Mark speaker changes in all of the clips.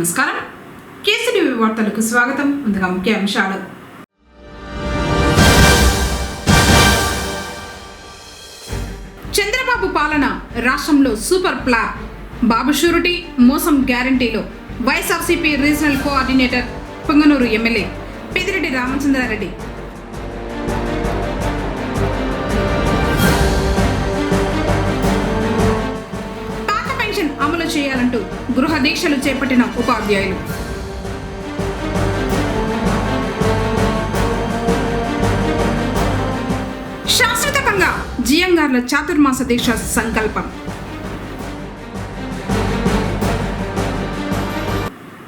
Speaker 1: నమస్కారం. కేసీటీవీ వార్తలకు స్వాగతం. ముందుగా ముఖ్యాంశాలు. చంద్రబాబు పాలన రాష్ట్రంలో సూపర్ ప్లాన్. బాబు షూరిటీ మోసం గ్యారంటీలో YSRCP regional coordinator Punganur MLA Peddireddy Ramachandra Reddy. పాత పెన్షన్ అమలు చేయాలంటూ గృహ దీక్షలు చేపట్టిన ఉపాధ్యాయులు. శాశ్వతంగా జియంగార్ల చాతుర్మాస దీక్ష సంకల్పం.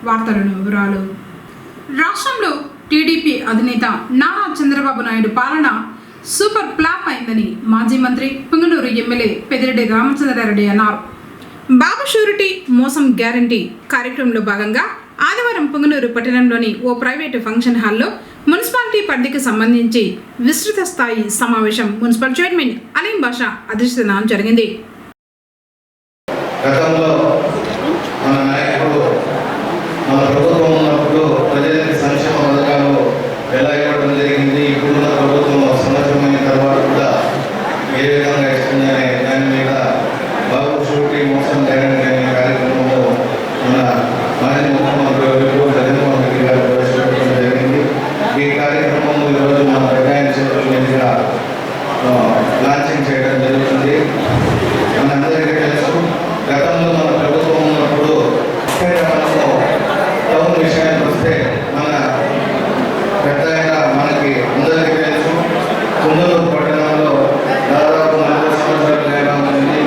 Speaker 1: వార్తలను వివరాలు. రాష్ట్రంలో టీడీపీ అధినేత నారా చంద్రబాబు నాయుడు పాలన సూపర్ ఫ్లాప్ అయిందని మాజీ మంత్రి పుంగనూరు ఎమ్మెల్యే పెద్దిరెడ్డి రామచంద్రారెడ్డి అన్నారు. బాబు షూరిటీ మోసం గ్యారంటీ కార్యక్రమంలో భాగంగా ఆదివారం పుంగనూరు పట్టణంలోని ఓ ప్రైవేటు ఫంక్షన్ హాల్లో మున్సిపాలిటీ పరిధికి సంబంధించి విస్తృత స్థాయి సమావేశం మున్సిపల్ చైర్మన్ అలీం బాషా అధ్యక్షతన జరిగింది.
Speaker 2: లాంచింగ్ చేయడం జరుగుతుంది. మనందరికీ తెలుసు, గతంలో మన ప్రభుత్వం ఉన్నప్పుడు టౌన్ విషయానికి వస్తే మన పెద్ద మనకి అందరికీ తెలుసు, పుంగనూరు పట్టణంలో దాదాపు 40 సంవత్సరాలుగా ఉంది.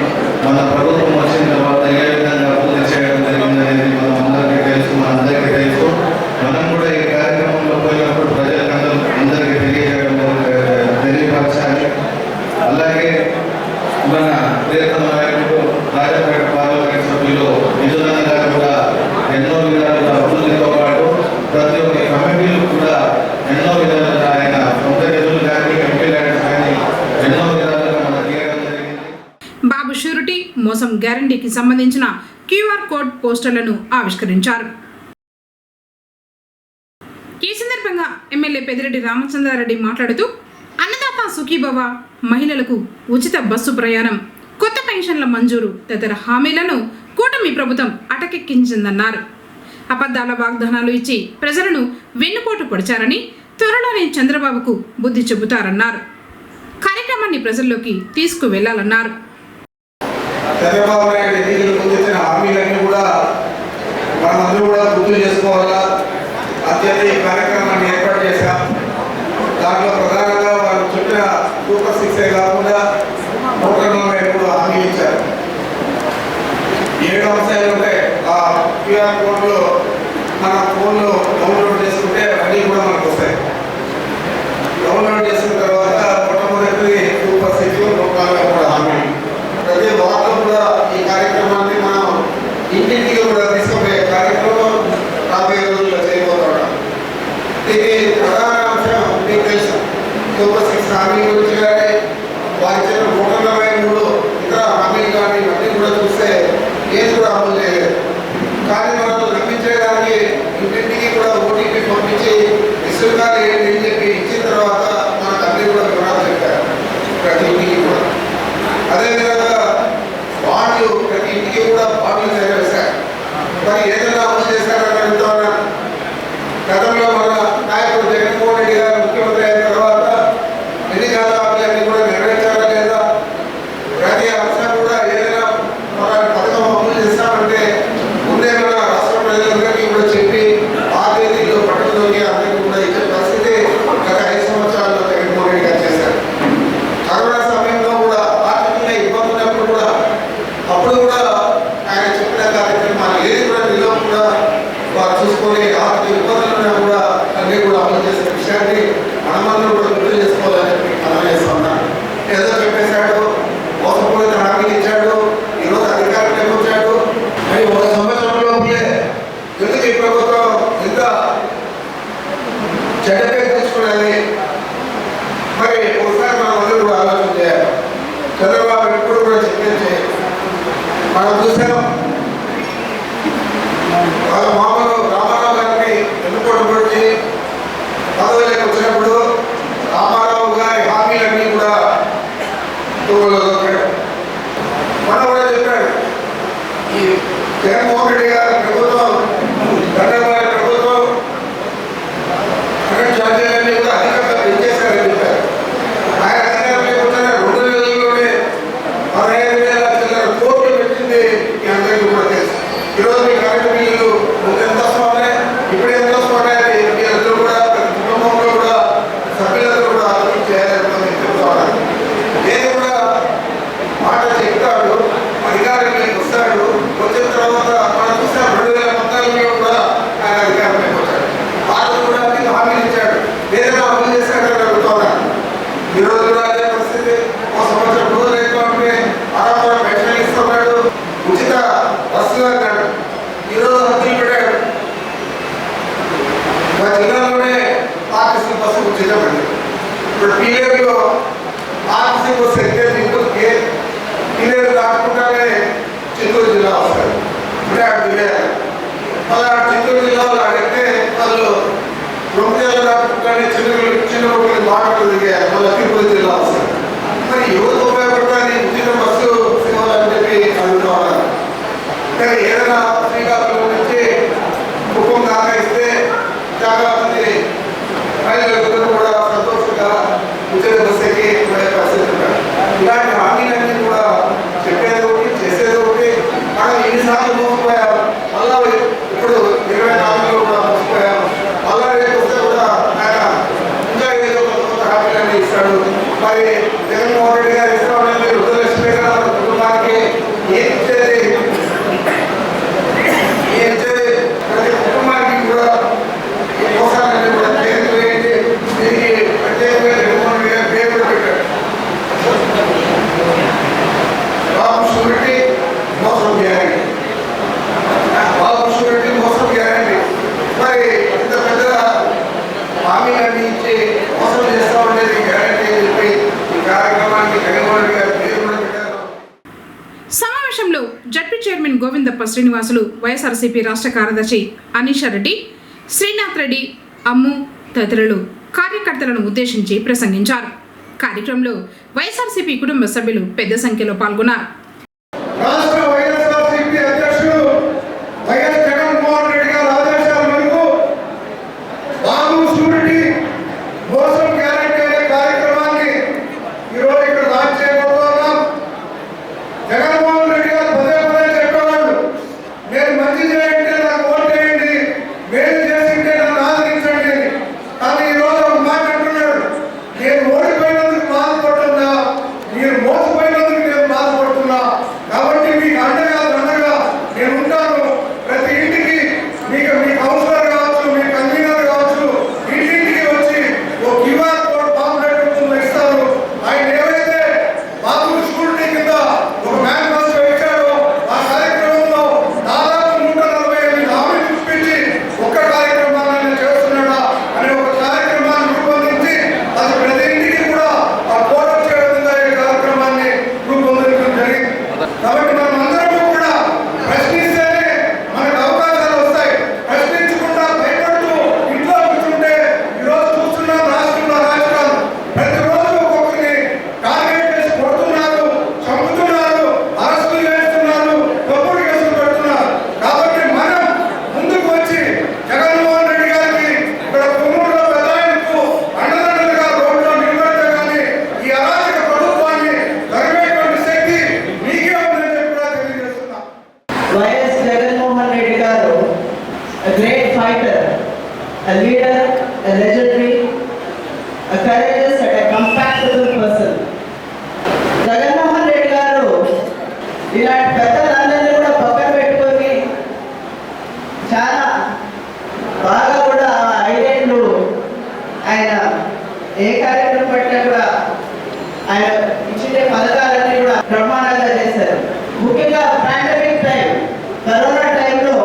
Speaker 2: మన ప్రభుత్వం వచ్చిన తర్వాత ఏ విధంగా అభివృద్ధి చేయడం జరిగిందనేది మనం అందరికీ తెలుసు. మనం కూడా ఈ కార్యక్రమంలో పోయినప్పుడు ప్రజలకు తెలియపరచాలి. అలాగే మన ప్రియతమ నాయకుడు రాజపేట పార్లమెంట్ సభ్యులు నిజానంద గారు కూడా ఎన్నో విధాలుగా అభివృద్ధితో పాటు ప్రతి ఒక్క కమిటీలు కూడా ఎన్నో విధాలుగా ఆయన సొంత నిధులు కానీ ఎంపీ ల్యాండ్స్ కానీ ఎన్నో విధాలుగా మన తీయడం జరిగింది.
Speaker 1: బాబు షూరిటీ మోసం గ్యారంటీకి సంబంధించిన క్యూఆర్ కోడ్ పోస్టర్లను ఆవిష్కరించారు. ఈ సందర్భంగా ఎమ్మెల్యే పెద్దిరెడ్డి రామచంద్రారెడ్డి మాట్లాడుతూ అన్నదాత సుఖీభవ, మహిళలకు ఉచిత బస్సు ప్రయాణం, కొత్త పెన్షన్ల మంజూరు తదితర హామీలను కూటమి ప్రభుత్వం అటకెక్కించిందన్నారు. అబద్ధాల వాగ్దానాలు ఇచ్చి ప్రజలను వెన్నుపోటు పొడిచారని, త్వరలోనే చంద్రబాబుకు బుద్ధి చెబుతారన్నారు. కార్యక్రమాన్ని ప్రజల్లోకి తీసుకువెళ్లాలన్నారు.
Speaker 3: కార్యక్రమాన్ని ఏర్పాటు చేశాం. దాంట్లో ప్రధానంగా వారు చెప్పిన సూపర్ 6 కాకుండా 143 హామీలు ఇచ్చారు. 7 అంశాలు ఉంటాయి. ఆ క్యూఆర్ కోడ్లో మన ఫోన్లో డౌన్లోడ్ చేసుకుంటే అన్నీ కూడా మనకు వస్తాయి. డౌన్లోడ్ చేసిన తర్వాత మొట్టమొదటి సూపర్ 6 143 హామీలు. ప్రతి వార్తలు కూడా ఈ కార్యక్రమాన్ని మనం ఇంటింటికి కూడా తీసుకుపోయే కార్యక్రమం రాబోయే రోజుల్లో చేయబోతున్నాం. ఇది ప్రధాన అంశం మీకు తెలుసు. సూపర్ 6 హామీ గురించి కానీ వారి చెప్పిన 143 ఇతర హామీలు కానీ ఇవన్నీ కూడా చూస్తే ఏది కూడా అమలు చేయలేదు. కానీ మనం నమ్మించడానికి ఇంటింటికి కూడా ఓటీపీ పంపించి విసులుగాలు ఏంటి అని చెప్పి ఇచ్చిన తర్వాత మనకు అన్ని కూడా వివరాలు చెప్పారు ప్రతి ఇంటికి కూడా. అదేవిధంగా బాండ్లు ప్రతి ఇంటికి కూడా బాండ్లు చేశారు. మరి ఏదైనా అమలు చేశారని అడుగుతా ఉన్నాను. గతంలో మన నాయకుడు జగన్మోహన్ రెడ్డి గారు ముఖ్యమంత్రి అయిన తర్వాత ఎన్నికల హామీలన్నీ కూడా నెరవేర్చారా లేదా, ప్రతి అంశం కూడా ఏదైనా మన పథకం అమలు చేస్తామంటే ముందే మన రాష్ట్ర ప్రజలందరికీ కూడా చెప్పి ఆ తేదీలో పట్టణంలోకి అందరికీ కూడా ఇచ్చే పరిస్థితి గత 5 సంవత్సరాల్లో జగన్మోహన్ రెడ్డి గారు చేశారు. కరోనా సమయంలో కూడా ఆర్థికంగా ఇబ్బంది ఉన్నప్పుడు కూడా అప్పుడు కూడా ఆయన చెప్పిన కార్యక్రమాలు ఏది కూడా నిల్వ కూడా వారు చూసుకొని ఆర్థిక ఇబ్బందులు కూడా అన్నీ కూడా అమలు చేసిన విషయాన్ని మనమందరూ కూడా గుర్తు చేసుకోవాలని చెప్పి మనం చేస్తూ ఉన్నాం. ఏదో చెప్పేశాడు, మోసపూరిత హామీలు ఇచ్చాడు, ఈరోజు అధికారులు వచ్చాడు. మరి 1 సంవత్సరం లోపలే ఎందుకు ఈ ప్రభుత్వం ఇంత చెడ్డ పేరు తెచ్చుకున్నది? మరి ఒకసారి మనం అందరూ కూడా ఆలోచన చేయాలి. చంద్రబాబు ఎప్పుడు కూడా చెప్పేసి మనం చూసాం. వాళ్ళ మామూలు మాట చెప్తాడు, అధికారంలోకి వస్తాడు. వచ్చిన తర్వాత మనం చూసాం 2014లో కూడా ఆయన అధికారంలోకి వచ్చాడు. మాట కూడా హామీలు ఇచ్చాడు, ఏదైనా అమలు చేశాడని అడుగుతున్నాను. ఈరోజు కూడా అదే పరిస్థితి. ఒక సంవత్సరం రోజులు ఎక్కువంటే ఆరామ పెన్షన్ ఇస్తున్నాడు, ఉచిత బస్సులు అన్నాడు. ఈరోజు హద్దులు పెట్టాడు. మా జిల్లాలోనే ఆర్టీసీ బస్సు ఉచితమండి. ఇప్పుడు పీలేరులో ఆర్టీసీ బస్సు ఎక్కితే మీకు పీలేరు దాటుకుంటానే చిత్తూరు జిల్లా వస్తారు. అంటే ఆడ దిగారు. మళ్ళీ చిత్తూరు జిల్లాలో అడిగితే వాళ్ళు రొంపేళ్ళు దాటుకుంటానే చిన్న రోడ్లు మాటలు దిగారు. మళ్ళీ తిరుపతి జిల్లా వస్తారు. మరి యువత ఉపయోగపడుతుంది ఉచిత బస్సు సేవలని చెప్పి అడుగుతూ ఉన్నారు. కానీ ఏదైనా శ్రీకాకుళం నుంచి కుటుంబం దాకా ఇస్తే చాలా మంది మహిళలందరూ కూడా సంతోషంగా ఉచిత బస్సు ఎక్కి పోయే పరిస్థితి ఉంటారు. ఇలాంటి హామీలన్నీ కూడా చెప్పేది ఒకటి, చేసేది ఒకటి. మనం ఎన్నిసార్లు మోసపోయాం, మళ్ళా ఇప్పుడు 24లో కూడా మోసపోయాం. మళ్ళా రేపు వస్తే కూడా ఆయన ఇంకా ఏదో కొత్త హామీలన్నీ ఇస్తాడు. మరి జగన్మోహన్ రెడ్డి గారు ఇస్తామని వృద్ధలక్ష్మి గారు కుటుంబానికి ఏం ఇచ్చేది, ప్రతి కుటుంబానికి కూడా ఈ మోసాలన్నీ కూడా పేరు వేయండి. దీనికి ప్రత్యేకంగా జగన్మోహన్ రెడ్డి గారు పేరు కూడా పెట్టాడు. బాబు షూరిటీ మోసం గ్యారంటీ, బాబు షూరిటీ మోసం గ్యారంటీ. మరి ఇంత పెద్ద హామీలన్నీ ఇచ్చి మోసం చేస్తా ఉండేది గ్యారంటీ అని చెప్పి ఈ కార్యక్రమానికి జగన్మోహన్ రెడ్డి గారు పేరు కూడా పెట్టారు.
Speaker 1: సమావేశంలో జడ్పీ చైర్మన్ గోవిందప్ప శ్రీనివాసులు, వైఎస్ఆర్సీపీ రాష్ట్ర కార్యదర్శి అనీషా రెడ్డి, శ్రీనాథ్ రెడ్డి, అమ్ము తదితరులు కార్యకర్తలను ఉద్దేశించి ప్రసంగించారు. కార్యక్రమంలో వైఎస్ఆర్సీపీ కుటుంబ సభ్యులు పెద్ద సంఖ్యలో పాల్గొన్నారు.
Speaker 3: రాష్ట్ర వైఎస్ఆర్సీపీ అధ్యక్షుడు వైఎస్ జగన్మోహన్ రెడ్డి గారి ఆదేశాల మేరకు బాబు షూరిటీ మోసం గ్యారంటీ అనే కార్యక్రమాన్ని ఈరోజు ఇక్కడ లాంచ్ చేయబోతున్నాం. జగన్మోహన్ రెడ్డి గారు పదే పదే చెప్పేవాళ్ళు, నేను మంచి చేయండి నాకు ఓటు వేయండి, మేలు చేసింటే నన్ను ఆదరించండి. కానీ ఈరోజు ఒక మాట అంటున్నాడు, నేను ఓడిపోయినందుకు బాధపడుతున్నా, మీరు మోసపోయినందుకు నేను బాధపడుతున్నా. కాబట్టి మీకు అండగా దండగా నేను ఉంటాను. ప్రతి ఇంటికి మీకు మీ కౌన్సిలర్ కావచ్చు, మీ కన్వీనర్ కావచ్చు, ఇంటింటికి వచ్చి ఓ క్యూఆర్ కోడ్ పాంప్లెట్ రూపంలో ఇస్తారు. ఆయన ఏవైతే బాబు షూరిటీ కింద ఒక మేనిఫెస్టో ఇచ్చాడో ఆ కార్యక్రమంలో దాదాపు 145 హామీలు చూపించి ఒక్క కార్యక్రమాన్ని చేస్తున్నాడా అనే ఒక కార్యక్రమాన్ని రూపొందించి అది ప్రతి ఇంటికి కూడా ఆ కోడ్ వచ్చే విధంగా ఈ కార్యక్రమాన్ని రూపొందించడం జరిగింది. కాబట్టి మనం అందరము కూడా ప్రశ్నిస్తేనే మనకు అవకాశాలు వస్తాయి. ప్రశ్నించకుండా భయపడుతూ ఇంట్లో కూర్చుంటే ఈరోజు చూస్తున్నాం రాష్ట్రంలో రాజకీయాలు ప్రతిరోజు ఒక్కొక్కరిని టార్గెట్ చేసి కొడుతున్నారు, చంపుతున్నారు, అరెస్టులు చేస్తున్నారు, తప్పుడు కేసులు పెడుతున్నారు. కాబట్టి మనం ముందుకు వచ్చి జగన్మోహన్ రెడ్డి గారికి ఇక్కడ కుమ్మూరులో పెద్దాయనకు అండదండలుగా రోడ్లో నిలబడితే కానీ ఈ అరాచక ప్రభుత్వాన్ని తరిమేటువంటి శక్తి మీకే ఉందని చెప్పి కూడా తెలియజేస్తున్నా.
Speaker 4: వైఎస్ జగన్మోహన్ రెడ్డి గారు a great fighter, a leader, a legendary, a courageous and a compatible person. Jaganmohan Reddy గారు ఇలాంటి పెద్దలందరినీ కూడా పక్కన పెట్టుకొని చాలా బాగా కూడా 5 ఏళ్ళు ఆయన ఏ కార్యక్రమం పట్టినా కూడా ఆయన ఇచ్చే పథకాలన్నీ కూడా బ్రహ్మాండంగా చేశారు. ముఖ్యంగా పాండమిక్ టైం, కరోనా టైంలో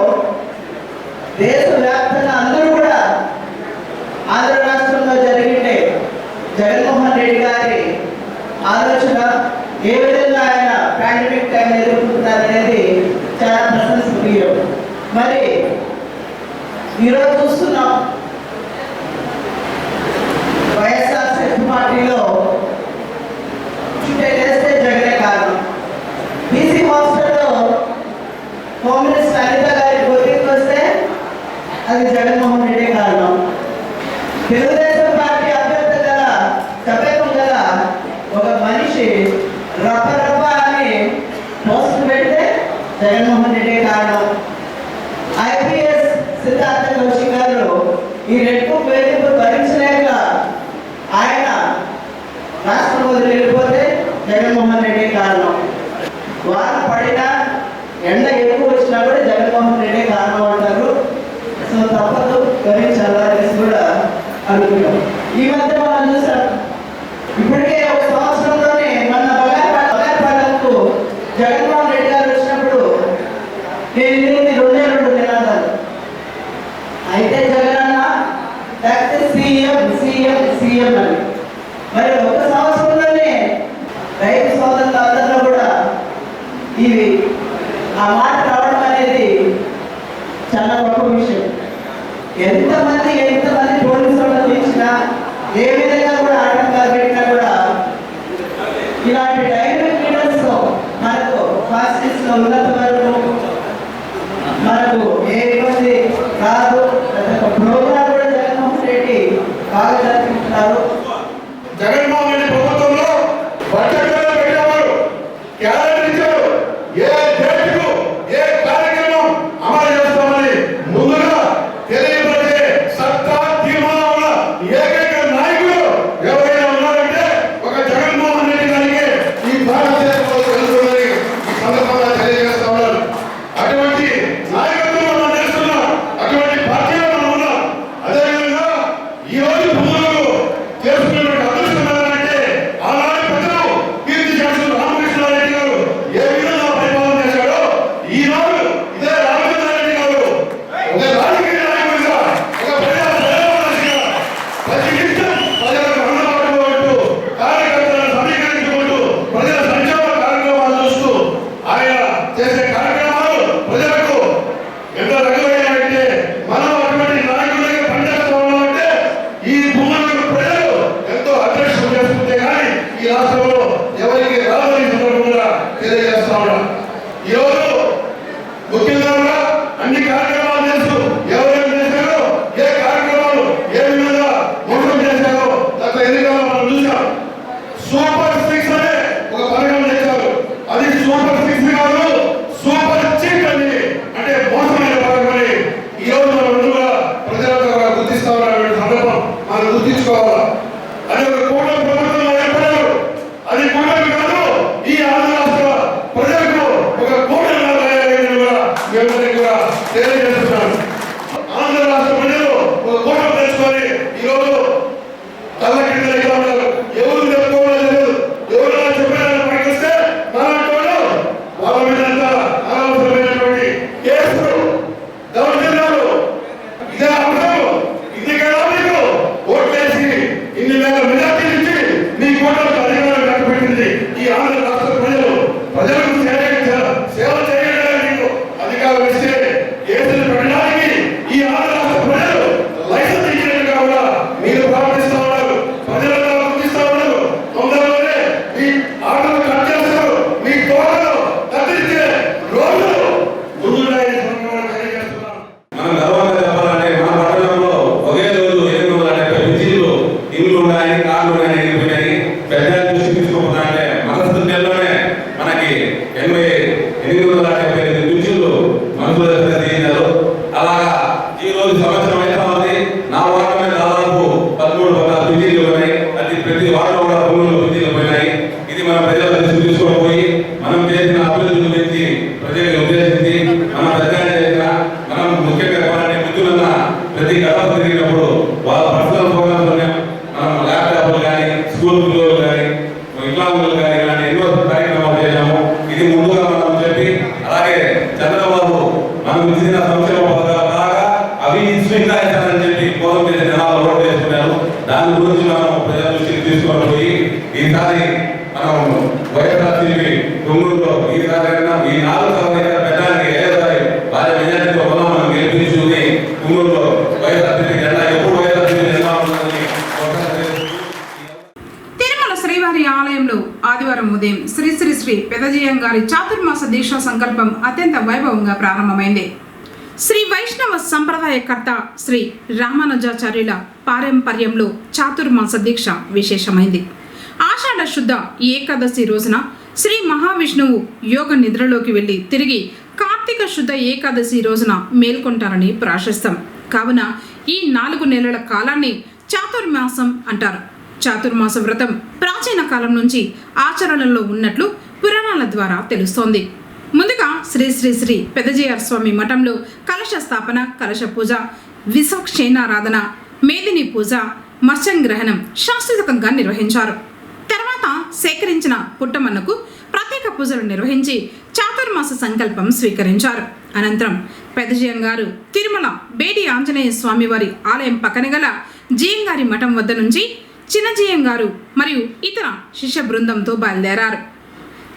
Speaker 4: దేశవ్యాప్తంగా అందరూ కూడా ఆంధ్ర రాష్ట్రంలో జరిగితే జగన్మోహన్ రెడ్డి గారి ఆలోచన ఏ విధంగా ఆయన పాండమిక్ టైం ఎదుర్కొంటున్నారు అనేది చాలా ప్రశంసనీయం. మరి ఈరోజు చూస్తున్నాం వైఎస్ఆర్సీపీ పార్టీలో చుట్టే చేస్తే జగనే కారణం. బీసీ హాస్టల్లో హోమ్ మినిస్టర్ అనిత గారి కోరిక వస్తే అది జగన్మోహన్ రెడ్డి కారణం. తెలుగుదేశం పార్టీ అభ్యర్థి గల సభ్యత్వం గల ఒక మనిషి రప్ప అని పోస్ట్ పెడితే జగన్మోహన్ రెడ్డి కారణం. ఐపీఎస్ సిద్ధార్థ కౌశిక్ గారు ఈ రెడ్ బుక్ వేధింపులు భరించలేక ఆయన రాష్ట్రం వదిలి వెళ్ళిపోతే జగన్మోహన్ రెడ్డి కారణం. వాన పడినా ఎండ ఎక్కువ వచ్చినా కూడా జగన్మోహన్ రెడ్డి కారణం అంటారు. సో తప్పదు గమనించాలనేసి కూడా అనుకుంటాం. ఈ మధ్య మనం చూసాం, ఇప్పటికే ఒక సంవత్సరంలోనే మన బగారపాలెంకు జగన్మోహన్ రెడ్డి గారు వచ్చినప్పుడు నేను తిరిగింది 2 నినాదాలు. అయితే జగనన్న లేకపోతే సీఎం సీఎం సీఎం అని. మరి ఒక సంవత్సరంలోనే రైతు సోదరులందరిలో కూడా ఇవి ఆ మాట రావడం అనేది చాలా గొప్ప విషయం. ఎంతమంది పోలీసు వాళ్ళు తీసినా ఏ విధంగా కూడా ఆటంకాలు పెట్టినా కూడా ఇలాంటి డైనమిక్ లీడర్స్ మనకు ఫాసిస్ట్ లో ఉన్నంత వరకు మనకు ఏ ఇబ్బంది కాదు. ప్రతి ఒక్క ప్రోగ్రాం కూడా జగన్మోహన్ రెడ్డి బాగా జరుపుకుంటున్నారు.
Speaker 3: జగన్మోహన్ రెడ్డి ప్రభుత్వంలో బడ్జెట్లో పెట్టేవారు, క్యాలెండర్ ఇచ్చారు. ఏ డేట్కు ఏ కార్యక్రమం అమలు చేస్తామని ముందుగా తెలియపరిచే సత్తా తీర్మానం ఉన్న ఏకైక నాయకుడు ఎవరైనా ఉన్నారంటే ఒక జగన్మోహన్ రెడ్డి గారికి ఈ భారతదేశంలో తెలుసుకుని ఈ సందర్భంగా తెలియజేస్తా ఉన్నారు. అటువంటి నాయకత్వం మనం చేస్తున్నాం, అటువంటి పార్టీలో మనం ఉన్నాం. అదేవిధంగా ఈ రోజు భూములకు చేసుకున్నటువంటి అదృష్టం ఏంటంటే ఆనాడు ప్రజలు కీర్తి చేస్తున్న రామకృష్ణారెడ్డి గారు ఏ విధంగా పరిపాలన చేశాడో ఈనాడు ఇదే రామచంద్రారెడ్డి గారు ఒక రాజకీయ నాయకుడిగా, ఒక ప్రజాప్రతినిధిగా ప్రతి నిమిషం ప్రజలకు అందుబాటులో ఉంటూ కార్యకర్తలను సమీకరించుకుంటూ ప్రజల సంక్షేమ కార్యక్రమాలు చూస్తూ ఆయన చేసే కార్యక్రమాలు ప్రజలకు ఎంత రకమైనవంటే మనం అటువంటి నాయకుడిగా పనిచేస్తూ ఉన్నామంటే ఈ భూములకు ప్రజలు ఎంతో అదృష్టం చేసుకుంటే కానీ ఈ రాష్ట్రంలో ఎవరికి రాదని సందర్భంగా తెలియజేస్తా ఉన్నాం. ఈరోజు ముఖ్యంగా కూడా అన్ని కార్యక్రమాలు చేస్తూ ఎవరేం చేశారో, ఏ కార్యక్రమాలు ఏ విధంగా మోసం చేశారో గత ఎన్నికల్లో మనం చూసాం. సూపర్ 6 అనే ఒక పథకం చేశారు. అది సూపర్ 6 కాదు, సూపర్ చీట్ అని, అంటే మోసమైన పథకం అని ఈ రోజు మనం ముందుగా ప్రజలంతా కూడా గుర్తిస్తా ఉన్న సందర్భం మనం గుర్తించుకోవాలా. అది ఒక కూటమి ప్రభుత్వంలో ఏర్పడారు. అది కూటమి కాదు, ఈ ఆంధ్ర రాష్ట్ర ప్రజలకు ఒక కూటమి కూడా మేమందరికీ కూడా తెలియజేస్తున్నాను. ఆంధ్ర రాష్ట్ర ప్రజలు ఒక కూటమి తెచ్చుకొని ఈరోజు తల్ల కింద లెక్క ఉన్నారు. ఎవరు చెప్పుకోలేదు, ఎవరైనా చెప్పారని పైకి వస్తే మాట్లాడు వాళ్ళ మీద అనవసరమైనటువంటి కేసులు, దౌర్జన్యాలు, ఇదే అవసరం. ఇది కదా మీకు ఓట్లేసి ఇన్ని వేల మెజార్టీ ఇచ్చి మీ కూటమికి అధికారం కట్టబెట్టింది ఈ ఆంధ్ర రాష్ట్ర ప్రజలకు సేవ చేయడానికి మీకు అధికారం ఇస్తే కేసులు పెట్టడానికి ఈ ఆంధ్ర రాష్ట్ర ప్రజలు లైసెన్స్ ఇచ్చినట్టుగా కూడా మీరు ప్రవర్తిస్తూ ఉన్నారు. ప్రజలంతా గుర్తిస్తూ ఉన్నారు. తొందరలోనే మీ ఆటలు కట్ చేస్తారు, మీ తోటలు కత్తిరించే రోజులు ముందున్నాయని తెలియజేస్తున్నాను.
Speaker 5: మనం గర్వంగా చెప్పాలంటే మన పట్టణంలో ఒకే రోజు 870 పింఛన్లు ఇండ్లు ఉన్నాయి, కార్లు ఉన్నాయి, ఎగిరిపోయినాయి. పెద్ద దృష్టి తీసుకోవాలంటే మన స్థితిలోనే మనకి 875 పింఛన్లు మంజూరు చేశారు. అలాగా ఈ రోజు సంవత్సరం అయితే ఉంది. నా వారంలో దాదాపు 13-14 పింఛన్లు ఉన్నాయి. అది ప్రతి వారంలో కూడా భూములు పింఛన్లు పోయినాయి. ఇది మన ప్రజల దృష్టి తీసుకొని పోయి మనం చేసిన అభివృద్ధి గురించి ప్రజలకు ఉద్దేశించి మన ప్రజలు చేసిన మనం ముఖ్యంగా చెప్పాలంటే మిత్రులన్న ప్రతి గడప తిరిగినప్పుడు వాళ్ళ పర్సనల్ ప్రోగ్రామ్స్ మనం ల్యాప్టాప్లు కానీ, స్కూల్ పిల్లలు కానీ, వికలాంగులు కానీ ఇలాంటి ఎన్నో కార్యక్రమాలు చేశాము. ఇది ముందుగా మనం చెప్పి అలాగే చంద్రబాబు మనం ఇచ్చిన సంక్షేమ పథకాలు బాగా అవి ఇంకా ఇస్తారని చెప్పి కోసం చేసిన జనాలు ఓటు చేసుకున్నారు. దాని గురించి మనం ప్రజల దృష్టికి తీసుకొని పోయి ఈసారి మనం వైఎస్ఆర్సీపీ తొమ్మిదిలో ఈసారి ఈ 4 సార్లు పెట్టడానికి ఏసారి భారీ మెజార్టీతో మనం గెలిపించుకుని తొమ్మిదిలో వైఎస్ఆర్సీపీ జెండా ఎప్పుడు వైఎస్ఆర్సీపీ జెండా ఉంటుందని
Speaker 1: తిరుమల శ్రీవారి ఆలయంలో ఆదివారం ఉదయం శ్రీ శ్రీ శ్రీ పెదజీయం గారి చాతుర్మాస దీక్షా సంకల్పం అత్యంత వైభవంగా ప్రారంభమైంది. శ్రీ వైష్ణవ సంప్రదాయకర్త శ్రీ రామానుజాచార్యుల పారంపర్యంలో చాతుర్మాస దీక్ష విశేషమైంది. ఆషాఢ శుద్ధ ఏకాదశి రోజున శ్రీ మహావిష్ణువు యోగ నిద్రలోకి వెళ్ళి తిరిగి కార్తీక శుద్ధ ఏకాదశి రోజున మేల్కొంటారని ప్రాశస్తం. కావున ఈ 4 నెలల కాలాన్ని చాతుర్మాసం అంటారు. చాతుర్మాస వ్రతం ప్రాచీన కాలం నుంచి ఆచరణలో ఉన్నట్లు పురాణాల ద్వారా తెలుస్తోంది. ముందుగా శ్రీ శ్రీ శ్రీ పెదజీయర్ స్వామి మఠంలో కలశ స్థాపన, కలశ పూజ, విశ్వక్షేణారాధన, మేదిని పూజ, మత్స్యంగ్రహణం శాస్త్రోక్తంగా నిర్వహించారు. తర్వాత సేకరించిన పుట్టమన్నకు ప్రత్యేక పూజలు నిర్వహించి చాతుర్మాస సంకల్పం స్వీకరించారు. అనంతరం పెదజీయంగారు తిరుమల బేడి ఆంజనేయ స్వామి వారి ఆలయం పక్కన గల జీయంగారి మఠం వద్ద నుంచి చిన్నజీయంగారు మరియు ఇతర శిష్య బృందంతో బయలుదేరారు.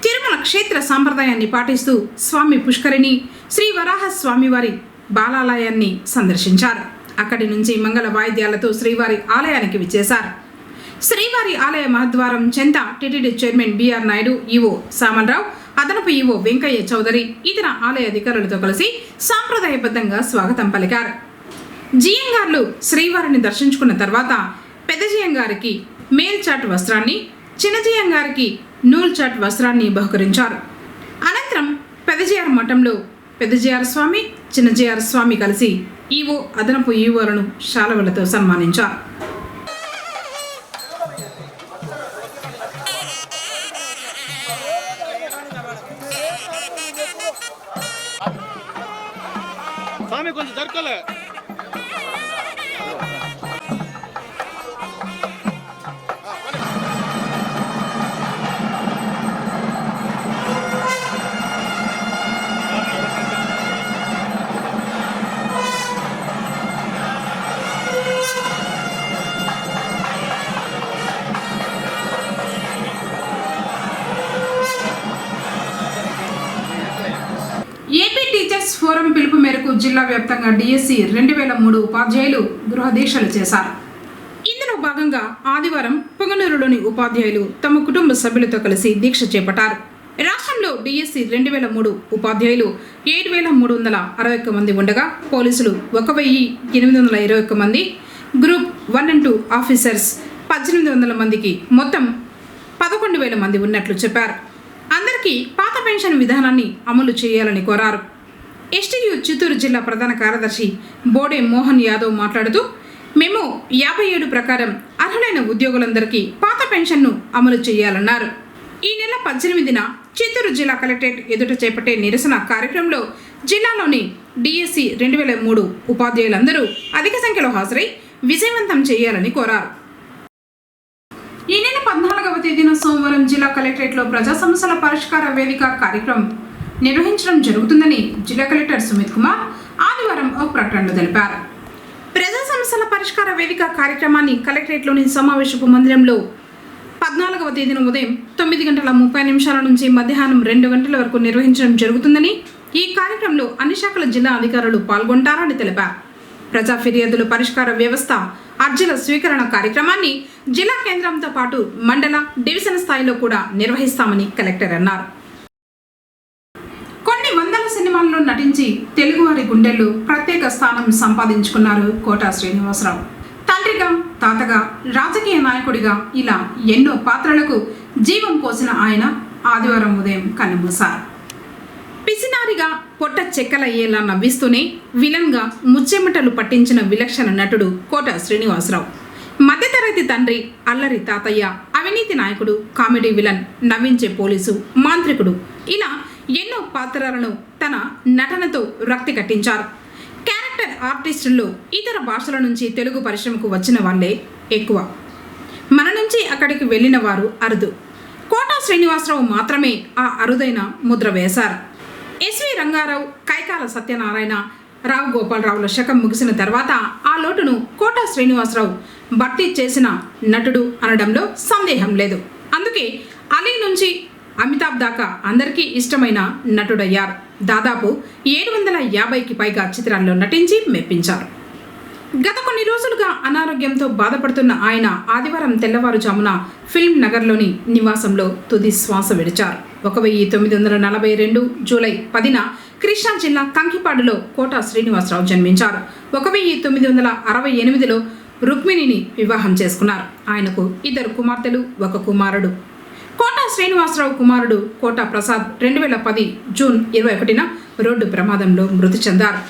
Speaker 1: తిరుమల క్షేత్ర సాంప్రదాయాన్ని పాటిస్తూ స్వామి పుష్కరిణి, శ్రీ వరాహ స్వామివారి బాలాలయాన్ని సందర్శించారు. అక్కడి నుంచి మంగళ వాయిద్యాలతో శ్రీవారి ఆలయానికి విచ్చేశారు. శ్రీవారి ఆలయ మహద్వారం చెంత TTD chairman BR Naidu, EO Syamala Rao, అదనపు ఈవో వెంకయ్య చౌదరి ఇతర ఆలయ అధికారులతో కలిసి సాంప్రదాయబద్ధంగా స్వాగతం పలికారు. జియంగార్లు శ్రీవారిని దర్శించుకున్న తర్వాత పెదజియంగారికి మేల్చాట్ వస్త్రాన్ని, చిన్నజియంగారికి నూల్చాట్ వస్త్రాన్ని బహుకరించారు. అనంతరం పెదజియార్ మఠంలో పెదజియార్ స్వామి, చిన్నజియార్ స్వామి కలిసి ఈవో, అదనపు ఈవోలను శాలువలతో సన్మానించారు.
Speaker 6: స్వామి కొంచెం జరుకోలే.
Speaker 1: ఏపీ టీచర్స్ ఫోరం పిలుపు మేరకు జిల్లా వ్యాప్తంగా డిఎస్సి 2003 ఉపాధ్యాయులు గృహదీక్షలు చేశారు. ఇందులో భాగంగా ఆదివారం పొంగనూరులోని ఉపాధ్యాయులు తమ కుటుంబ సభ్యులతో కలిసి దీక్ష చేపట్టారు. రాష్ట్రంలో డిఎస్సి 2003 ఉపాధ్యాయులు 7,361 మంది ఉండగా పోలీసులు 1,821 మంది, గ్రూప్ 1 and 2 ఆఫీసర్స్ 1,800 మందికి మొత్తం 11,000 మంది ఉన్నట్లు చెప్పారు. అందరికీ పాత పెన్షన్ విధానాన్ని అమలు చేయాలని కోరారు. ఎస్టీయు చిత్తూరు జిల్లా ప్రధాన కార్యదర్శి బోడే మోహన్ యాదవ్ మాట్లాడుతూ, మేము 57 ప్రకారం అర్హులైన ఉద్యోగులందరికీ పాత పెన్షన్ను అమలు చేయాలన్నారు. ఈ నెల 18న చిత్తూరు జిల్లా కలెక్టరేట్ ఎదుట చేపట్టే నిరసన కార్యక్రమంలో జిల్లాలోని డిఎస్సి 2003 ఉపాధ్యాయులందరూ అధిక సంఖ్యలో హాజరై విజయవంతం చేయాలని కోరారు. ఈ నెల 14వ తేదీన సోమవారం జిల్లా కలెక్టరేట్లో ప్రజా సమస్యల పరిష్కార వేదిక కార్యక్రమం నిర్వహించడం జరుగుతుందని జిల్లా కలెక్టర్ సుమిత్ కుమార్ ఆదివారం ఒక ప్రకటనలో తెలిపారు. ప్రజా సమస్యల పరిష్కార వేదిక కార్యక్రమాన్ని కలెక్టరేట్లోని సమావేశపు మందిరంలో 14వ తేదీన ఉదయం 9:30 నుంచి మధ్యాహ్నం 2 గంటల వరకు నిర్వహించడం జరుగుతుందని, ఈ కార్యక్రమంలో అన్ని శాఖల జిల్లా అధికారులు పాల్గొంటారని తెలిపారు. ప్రజా ఫిర్యాదుల పరిష్కార వ్యవస్థ అర్జీల స్వీకరణ కార్యక్రమాన్ని జిల్లా కేంద్రంతో పాటు మండల, డివిజన్ స్థాయిలో కూడా నిర్వహిస్తామని కలెక్టర్ అన్నారు. కొన్ని వందల సినిమాల్లో నటించి తెలుగువారి గుండెల్లో ప్రత్యేక స్థానం సంపాదించుకున్నారు కోట శ్రీనివాసరావు. తండ్రిగా, తాతగా, రాజకీయ నాయకుడిగా ఇలా ఎన్నో పాత్రలకు జీవం పోసిన ఆయన ఆదివారం ఉదయం కన్నుమూశారు. పిసినారిగా పొట్ట చెక్కలయ్యేలా నవ్విస్తూనే విలన్గా ముచ్చెమటలు పట్టించిన విలక్షణ నటుడు కోట శ్రీనివాసరావు. మధ్యతరగతి తండ్రి, అల్లరి తాతయ్య, అవినీతి నాయకుడు, కామెడీ విలన్, నవ్వించే పోలీసు, మాంత్రికుడు ఇలా ఎన్నో పాత్రలను తన నటనతో రక్తి కట్టించారు. క్యారెక్టర్ ఆర్టిస్టుల్లో ఇతర భాషల నుంచి తెలుగు పరిశ్రమకు వచ్చిన వాళ్ళే ఎక్కువ. మన నుంచి అక్కడికి వెళ్ళిన వారు అరుదు. కోట శ్రీనివాసరావు మాత్రమే ఆ అరుదైన ముద్ర వేశారు. ఎస్వి రంగారావు, కైకాల సత్యనారాయణ, రావు గోపాలరావుల శకం ముగిసిన తర్వాత ఆ లోటును కోట శ్రీనివాసరావు భర్తీ చేసిన నటుడు అనడంలో సందేహం లేదు. అందుకే అలీ నుంచి అమితాబ్ దాకా అందరికీ ఇష్టమైన నటుడయ్యారు. దాదాపు 750కి పైగా చిత్రాల్లో నటించి మెప్పించారు. గత కొన్ని రోజులుగా అనారోగ్యంతో బాధపడుతున్న ఆయన ఆదివారం తెల్లవారుజామున ఫిల్మ్ నగర్లోని నివాసంలో తుది శ్వాస విడిచారు. 1942 జూలై 10న కృష్ణా జిల్లా కంకిపాడులో కోట శ్రీనివాసరావు జన్మించారు. 1968లో రుక్మిణిని వివాహం చేసుకున్నారు. ఆయనకు 2 కుమార్తెలు, 1 కుమారుడు. కోట శ్రీనివాసరావు కుమారుడు కోట ప్రసాద్ 2010 జూన్ 21న రోడ్డు ప్రమాదంలో మృతి చెందారు.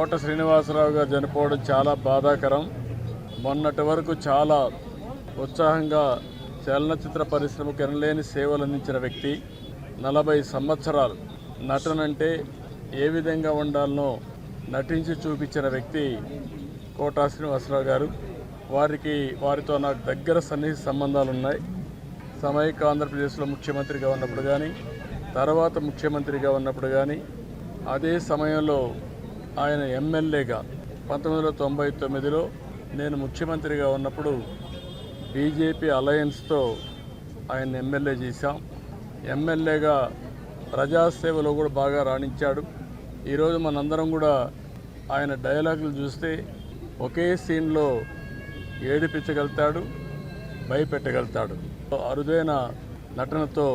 Speaker 7: కోట శ్రీనివాసరావు గారు చనిపోవడం చాలా బాధాకరం. మొన్నటి వరకు చాలా ఉత్సాహంగా చలనచిత్ర పరిశ్రమకు ఎనలేని సేవలు అందించిన వ్యక్తి. 40 సంవత్సరాలు నటనంటే ఏ విధంగా ఉండాలనో నటించి చూపించిన వ్యక్తి కోట శ్రీనివాసరావు గారు. వారితో నాకు దగ్గర సన్నిహిత సంబంధాలు ఉన్నాయి. సమైక్య ఆంధ్రప్రదేశ్లో ముఖ్యమంత్రిగా ఉన్నప్పుడు కానీ, తర్వాత ముఖ్యమంత్రిగా ఉన్నప్పుడు కానీ, అదే సమయంలో ఆయన ఎమ్మెల్యేగా 1999లో నేను ముఖ్యమంత్రిగా ఉన్నప్పుడు బీజేపీ అలయన్స్తో ఆయన ఎమ్మెల్యే చేశాం. ఎమ్మెల్యేగా ప్రజాసేవలో కూడా బాగా రాణించాడు. ఈరోజు మనందరం కూడా ఆయన డైలాగులు చూస్తే ఒకే సీన్లో ఏడిపించగలుగుతాడు, భయపెట్టగలుగుతాడు. అరుదైన నటనతో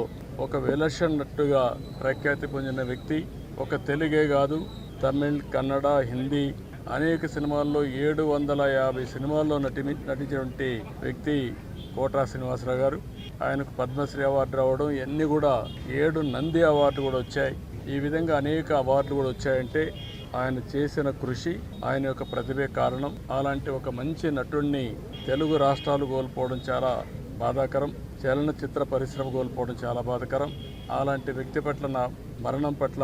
Speaker 7: ఒక విలక్షణ నటుగా ప్రఖ్యాతి పొందిన వ్యక్తి. ఒక తెలుగే కాదు, తమిళ్, కన్నడ, హిందీ అనేక సినిమాల్లో 750 సినిమాల్లో నటించినటువంటి వ్యక్తి కోట శ్రీనివాసరావు గారు. ఆయనకు పద్మశ్రీ అవార్డు రావడం, ఇవన్నీ కూడా 7 నంది అవార్డు కూడా వచ్చాయి. ఈ విధంగా అనేక అవార్డులు కూడా వచ్చాయంటే ఆయన చేసిన కృషి, ఆయన యొక్క ప్రతిభే కారణం. అలాంటి ఒక మంచి నటుడిని తెలుగు రాష్ట్రాలు కోల్పోవడం చాలా బాధాకరం. చలనచిత్ర పరిశ్రమ కోల్పోవడం చాలా బాధాకరం. అలాంటి వ్యక్తి పట్ల నా మరణం పట్ల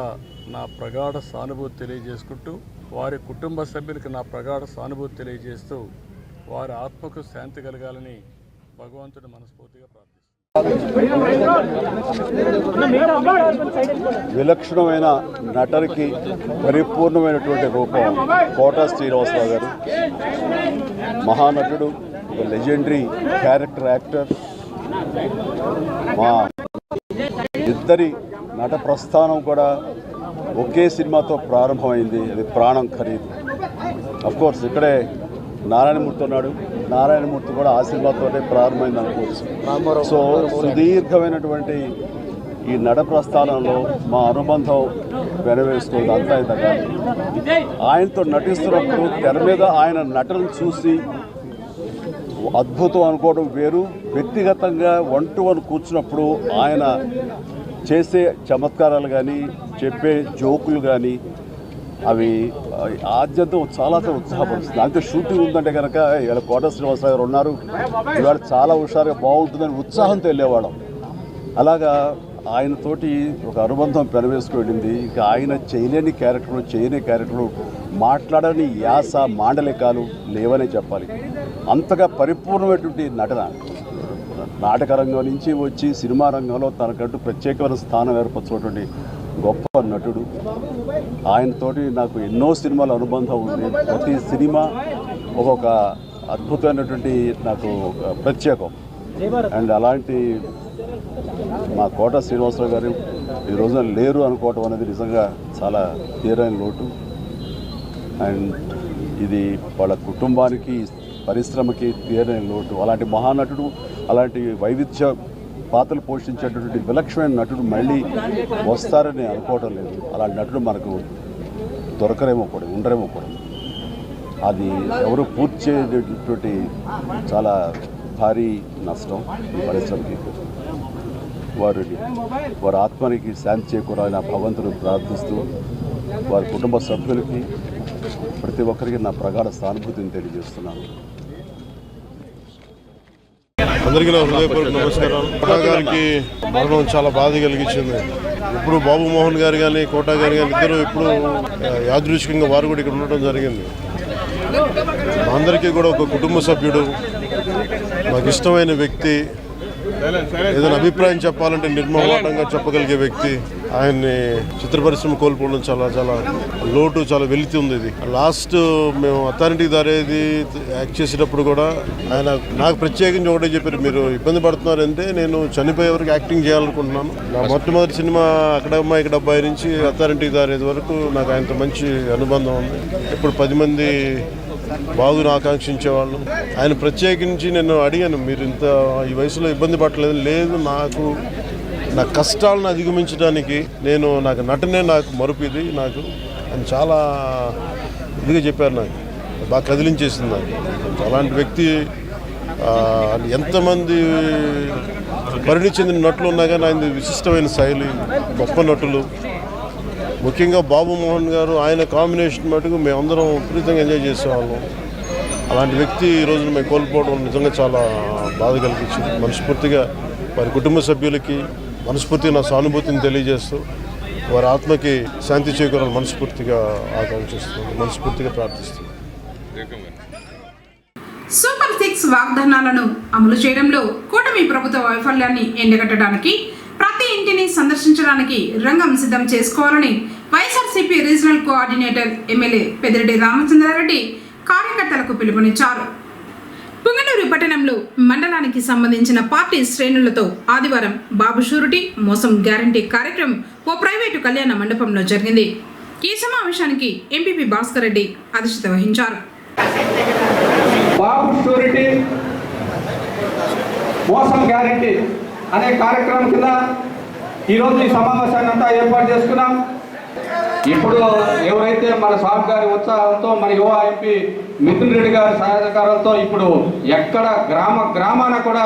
Speaker 7: నా ప్రగాఢ సానుభూతి తెలియజేసుకుంటూ, వారి కుటుంబ సభ్యులకు నా ప్రగాఢ సానుభూతి తెలియజేస్తూ, వారి ఆత్మకు శాంతి కలగాలని భగవంతుని మనస్ఫూర్తిగా ప్రార్థిస్తున్నాను.
Speaker 8: విలక్షణమైన నటనకి పరిపూర్ణమైనటువంటి రూపం కోట శ్రీనివాసరావు గారు. మహానటుడు, ఒక లెజెండరీ క్యారెక్టర్ యాక్టర్. మా ఇద్దరి నట ప్రస్థానం కూడా ఒకే సినిమాతో ప్రారంభమైంది. అది ప్రాణం ఖరీదు. అఫ్కోర్స్ ఇక్కడే నారాయణమూర్తి ఉన్నాడు. నారాయణమూర్తి కూడా ఆ సినిమాతోనే ప్రారంభమైంది అనుకోవచ్చు. సో సుదీర్ఘమైనటువంటి ఈ నట ప్రస్థానంలో మా అనుబంధం వెనవేస్తుంది. అంతా ఇంత కాదు. ఆయనతో నటిస్తున్నప్పుడు తెర మీద ఆయన నటనను చూసి అద్భుతం అనుకోవడం వేరు. వ్యక్తిగతంగా 1-to-1 కూర్చున్నప్పుడు ఆయన చేసే చమత్కారాలు కానీ, చెప్పే జోకులు కానీ, అవి ఆద్యంతం చాలా ఉత్సాహపరుస్తుంది. అంతే షూటింగ్ ఉందంటే కనుక ఇవాళ కోట శ్రీనివాసరావు గారు ఉన్నారు, ఇవాళ చాలా హుషారుగా బాగుంటుందని ఉత్సాహంతో వెళ్ళేవాళ్ళం. అలాగా ఆయనతోటి ఒక అనుబంధం పెనవేసుకు వెళ్ళింది. ఇక ఆయన చేయలేని క్యారెక్టర్లు, చేయని క్యారెక్టర్లు, మాట్లాడని యాస, మాండలికాలు లేవనే చెప్పాలి. అంతగా పరిపూర్ణమైనటువంటి నటన. నాటక రంగం నుంచి వచ్చి సినిమా రంగంలో తనకంటూ ప్రత్యేకమైన స్థానం ఏర్పరచుకున్నటువంటి గొప్ప నటుడు. ఆయనతోటి నాకు ఎన్నో సినిమాల అనుబంధం ఉంది. ప్రతి సినిమా ఒక్కొక్క అద్భుతమైనటువంటి నాకు ప్రత్యేకం. అండ్ అలాంటి మా కోట శ్రీనివాసరావు గారు ఈ రోజున లేరు అనుకోవటం అనేది నిజంగా చాలా తీరని లోటు. అండ్ ఇది వాళ్ళ కుటుంబానికి, పరిశ్రమకి తీరని లోటు. అలాంటి మహానటుడు, అలాంటి వైవిధ్య పాత్రలు పోషించేటటువంటి విలక్షణమైన నటుడు మళ్ళీ వస్తారని అనుకోవటం లేదు. అలాంటి నటుడు మనకు దొరకరేమో కూడా, ఉండరేమో కూడా. అది ఎవరు పూర్తి చేయటువంటి చాలా భారీ నష్టం ఈ పరిశ్రమకి. వారి ఆత్మనికి శాంతి చేకూరాలని ఆ భగవంతుని ప్రార్థిస్తూ, వారి కుటుంబ సభ్యులకి, ప్రతి ఒక్కరికి నా ప్రగాఢ సానుభూతిని తెలియజేస్తున్నాను.
Speaker 9: అందరికీ నా హృదయపూర్వక నమస్కారాలు. కోటా గారికి మరణం చాలా బాధ కలిగించింది. ఇప్పుడు బాబు మోహన్ గారు కానీ, కోటా గారు కానీ ఇద్దరు ఇప్పుడు యాదృచ్ఛికంగా వారు కూడా ఇక్కడ ఉండటం జరిగింది. మా అందరికీ కూడా ఒక కుటుంబ సభ్యుడు, నాకు ఇష్టమైన వ్యక్తి, ఏదైనా అభిప్రాయం చెప్పాలంటే నిర్మోహమాటంగా చెప్పగలిగే వ్యక్తి. ఆయన్ని చిత్ర పరిశ్రమ కోల్పోవడం చాలా చాలా లోటు, చాలా వెలితి ఉంది. ఇది లాస్ట్ మేము అథారిటీ దారేది యాక్ట్ చేసేటప్పుడు కూడా ఆయన నాకు ప్రత్యేకించి ఒకటే చెప్పారు, మీరు ఇబ్బంది పడుతున్నారంటే నేను చనిపోయే వరకు యాక్టింగ్ చేయాలనుకుంటున్నాను. నా మొట్టమొదటి సినిమా అక్కడమ్మా ఇక్కడ అబ్బాయి నుంచి అథారిటీ దారేది వరకు నాకు ఆయనతో మంచి అనుబంధం ఉంది. ఇప్పుడు 10 మంది బాగుని ఆకాంక్షించేవాళ్ళు. ఆయన ప్రత్యేకించి నేను అడిగాను, మీరు ఇంత ఈ వయసులో ఇబ్బంది పడలేదు. లేదు, నా కష్టాలను అధిగమించడానికి నాకు నటనే నాకు మరుపుది నాకు అని చాలా ఇదిగా చెప్పారు. నాకు బాగా కదిలించేసింది. నాకు అలాంటి వ్యక్తి ఎంతమంది పరిణి చెందిన నటులు ఉన్నా కానీ ఆయన విశిష్టమైన శైలి, గొప్ప నటులు. ముఖ్యంగా బాబు మోహన్ గారు ఆయన కాంబినేషన్ మటుకు మేమందరం విపరీతంగా ఎంజాయ్ చేసేవాళ్ళం. అలాంటి వ్యక్తి ఈ రోజున మేము కోల్పోవడం నిజంగా చాలా బాధ కలిగించింది. మనస్ఫూర్తిగా వారి కుటుంబ సభ్యులకి మనస్ఫూర్తిగా నా సానుభూతిని తెలియజేస్తూ వారి ఆత్మకి శాంతి చేకూరాలని మనస్ఫూర్తిగా ఆకాంక్షిస్తున్నాను, మనస్ఫూర్తిగా ప్రార్థిస్తున్నాను.
Speaker 1: సూపర్ 6 వాగ్దానాలను అమలు చేయడంలో కూటమి ప్రభుత్వ వైఫల్యాన్ని ఎండగట్టడానికి ప్రతి ఇంటిని సందర్శించడానికి రంగం సిద్ధం చేసుకోవాలని YSRCP regional coordinator MLA Peddireddy Ramachandra Reddy కార్యకర్తలకు పిలుపునిచ్చారు. పుంగనూరు పట్టణంలో మండలానికి సంబంధించిన పార్టీ శ్రేణులతో ఆదివారం బాబు షూరిటీ మోసం గ్యారంటీ కార్యక్రమం ఓ ప్రైవేటు కళ్యాణ మండపంలో జరిగింది. ఈ సమావేశానికి ఎంపీపీ భాస్కర్ రెడ్డి అధ్యక్షత వహించారు.
Speaker 10: బాబు షూరిటీ మోసం గ్యారంటీ అనే కార్యక్రమం కింద ఈరోజు ఈ సమావేశాన్ని అంతా ఏర్పాటు చేసుకున్నాం. ఇప్పుడు ఎవరైతే మన సాబ్ గారి ఉత్సాహంతో మన యువ ఎంపీ మిథున్ రెడ్డి గారి సహకారంతో ఇప్పుడు ఎక్కడ గ్రామాన కూడా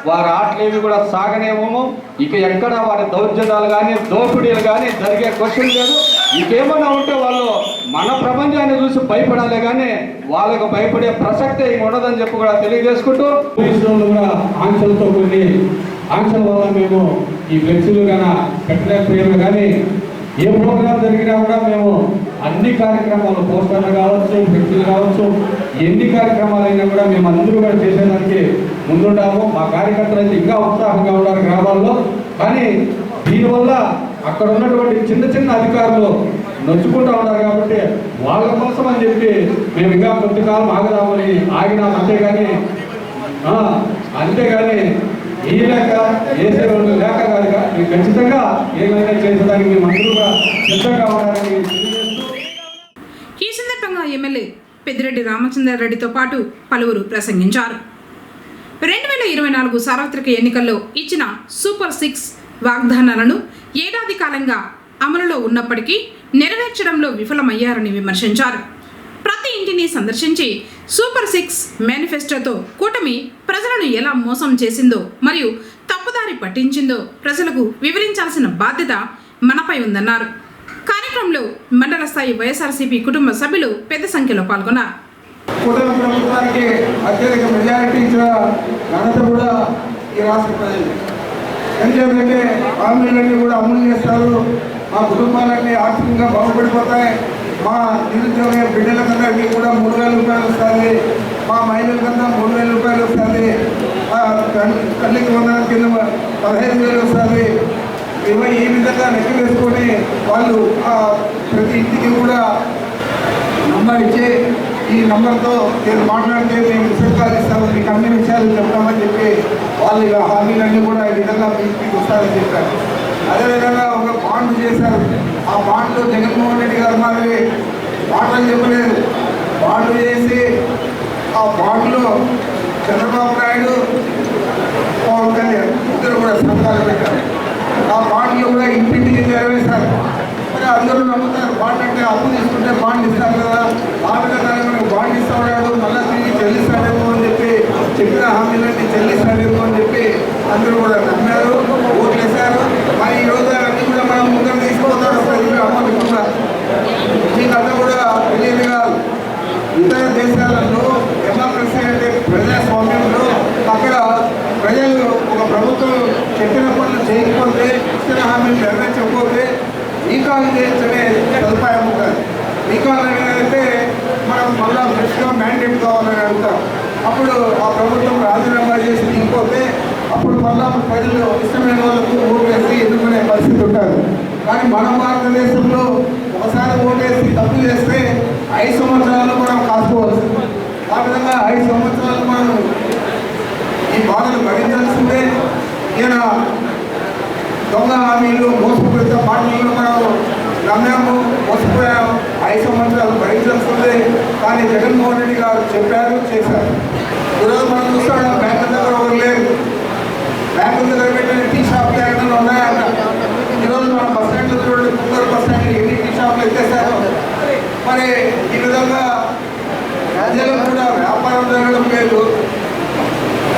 Speaker 10: వారి ఆటలేవి కూడా సాగనేమో. ఇక ఎక్కడ వారి దౌర్జన్యాలు కానీ దోపిడీలు కానీ జరిగే క్వశ్చన్ లేదు. ఇంకేమన్నా ఉంటే వాళ్ళు మన ప్రపంచాన్ని చూసి భయపడాలి కానీ వాళ్ళకు భయపడే ప్రసక్తే ఉండదని చెప్పి కూడా తెలియజేసుకుంటూ పోలీసులు కూడా ఆంక్షలతో కొన్ని ఆంక్షల వల్ల మేము ఈ ఫ్లెక్సీలు కానీ పెట్టలేకపోయాము. కానీ ఏ ప్రోగ్రాం జరిగినా కూడా మేము అన్ని కార్యక్రమాలు పోస్టర్లు కావచ్చు, ఫ్లెక్సీలు కావచ్చు, ఎన్ని కార్యక్రమాలైనా కూడా మేము అందరూ కూడా చేసేదానికి ముందుంటాము. మా కార్యకర్తలు అయితే ఇంకా ఉత్సాహంగా ఉన్నారు గ్రామాల్లో. కానీ దీనివల్ల అక్కడ ఉన్నటువంటి చిన్న చిన్న అధికారులు నొచ్చుకుంటూ ఉన్నారు కాబట్టి వాళ్ళ కోసం అని చెప్పి మేము ఇంకా కొంతకాలం ఆగదామని ఆగినాం. అంతేగాని ఈ లేక వేసే రోజు లేక కాదుగా మీరు ఖచ్చితంగా ఏమైనా చేసేదానికి మేము అందరూ సిద్ధంగా ఉండాలని.
Speaker 1: ఈ సందర్భంగా ఎమ్మెల్యే పెద్దిరెడ్డి రామచంద్రారెడ్డితో పాటు పలువురు ప్రసంగించారు. 2024 సార్వత్రిక ఎన్నికల్లో ఇచ్చిన సూపర్ 6 వాగ్దానాలను ఏడాది కాలంగా అమలులో ఉన్నప్పటికీ నెరవేర్చడంలో విఫలమయ్యారని విమర్శించారు. ప్రతి ఇంటిని సందర్శించి సూపర్ 6 మేనిఫెస్టోతో కూటమి ప్రజలను ఎలా మోసం చేసిందో మరియు తప్పుదారి పట్టించిందో ప్రజలకు వివరించాల్సిన బాధ్యత మనపై ఉందన్నారు. కార్యక్రమంలో మండల స్థాయి వైఎస్ఆర్సీపీ కుటుంబ సభ్యులు పెద్ద సంఖ్యలో పాల్గొన్నారు.
Speaker 3: కూటమి ప్రభుత్వానికి అత్యధిక మెజారిటీ ఇచ్చిన ఘనత కూడా ఈ రాష్ట్ర ప్రజలు. ఎందుకంటే హామీలన్నీ కూడా అమలు చేస్తారు. మా కుటుంబాలన్నీ ఆర్థికంగా బాగుపడిపోతాయి. మా నిరుద్యోగ బిడ్డల కన్నా కూడా 3,000 రూపాయలు వస్తుంది. మా మహిళల కన్నా 3,000 రూపాయలు వస్తుంది. తల్లికి వందనం కింద 15,000 వస్తుంది. ఈ విధంగా లెక్క వేసుకొని వాళ్ళు ప్రతి ఇంటికి కూడా నంబర్ ఇచ్చి ఈ నంబర్తో నేను మాట్లాడితే మేము విసర్గాలు ఇస్తాము, మీకు అన్ని విషయాలు చెప్తామని చెప్పి వాళ్ళు హామీలన్నీ కూడా ఈ విధంగా మీకు వస్తారని చెప్పారు. అదేవిధంగా ఒక బాండ్ చేశారు. ఆ బాండ్లో జగన్మోహన్ రెడ్డి గారు మాది మాటలు చెప్పలేదు. బాండ్ చేసి ఆ బాండ్లో చంద్రబాబు నాయుడు, పవన్ కళ్యాణ్ ఇద్దరు కూడా సంతకాలు పెట్టారు. ఆ బాండ్లు కూడా ఇంటింటికి నెరవేశారు. మరి అందరూ నమ్ముతారు. బాండ్ అంటే అప్పు తీసుకుంటే బాండ్ ఇస్తారు కదా, ఆ విధంగా మనకు బాండ్ ఇస్తాడు, మళ్ళీ తిరిగి చెల్లిస్తాడేమో అని చెప్పి చెప్పిన హామీలన్నీ చెల్లిస్తాడేమో అని చెప్పి అందరూ కూడా నమ్మారు, ఓట్లేశారు. మరి ఈ రోజు అన్నీ కూడా మనం ముందర తీసుకుపోతారు. అమలు కూడా మీకంతా కూడా తెలియదు కాదు. ఇతర దేశాలలో డెమోక్రసీ అంటే ప్రజాస్వామ్యంలో అక్కడ ప్రజలు ఒక ప్రభుత్వం చెప్పిన పనులు చేయకపోతే, ఇచ్చిన హామీలు నెరవేర్చకపోతే రీకాల్ చేయించనే సదుపాయం ఉంటుంది. రీకాల్ అనేది మనం మళ్ళీ ఫ్రెష్గా మ్యాండేట్ కావాలని అడుగుతాం. అప్పుడు ఆ ప్రభుత్వం రాజీనామా చేసి దిగిపోతే అప్పుడు మళ్ళా ప్రజలు ఇష్టమైన వాళ్ళకు ఓటు వేసి ఎన్నుకునే పరిస్థితి ఉంటుంది. కానీ మన భారతదేశంలో ఒకసారి ఓటేసి తప్పు చేస్తే 5 సంవత్సరాలు మనం కాసుకోవచ్చు. ఆ విధంగా 5 సంవత్సరాలు మనం ఈ బాధలు భరించాల్సిందే. ఈయన దొంగ హామీలు, మోసపూరిత పార్టీలు మనం నమ్మాము, మోసపోయాము. 5 సంవత్సరాలు భరించాల్సిందే. కానీ జగన్మోహన్ రెడ్డి గారు చెప్పారు, చేశారు. ఈరోజు మనం చూస్తాం బ్యాంకుల దగ్గర ఎవరు లేరు. బ్యాంకుల దగ్గర పెట్టిన టీ షాప్లు ఎక్కడ ఉన్నాయంట. ఈరోజు మన బస్ స్టాండ్లో చూడండి, ముందర బస్ స్టాండ్ ఎన్ని టీ షాప్లు ఎత్తేసారు. మరి ఈ విధంగా ప్రజలకు కూడా వ్యాపారం జరగడం లేదు.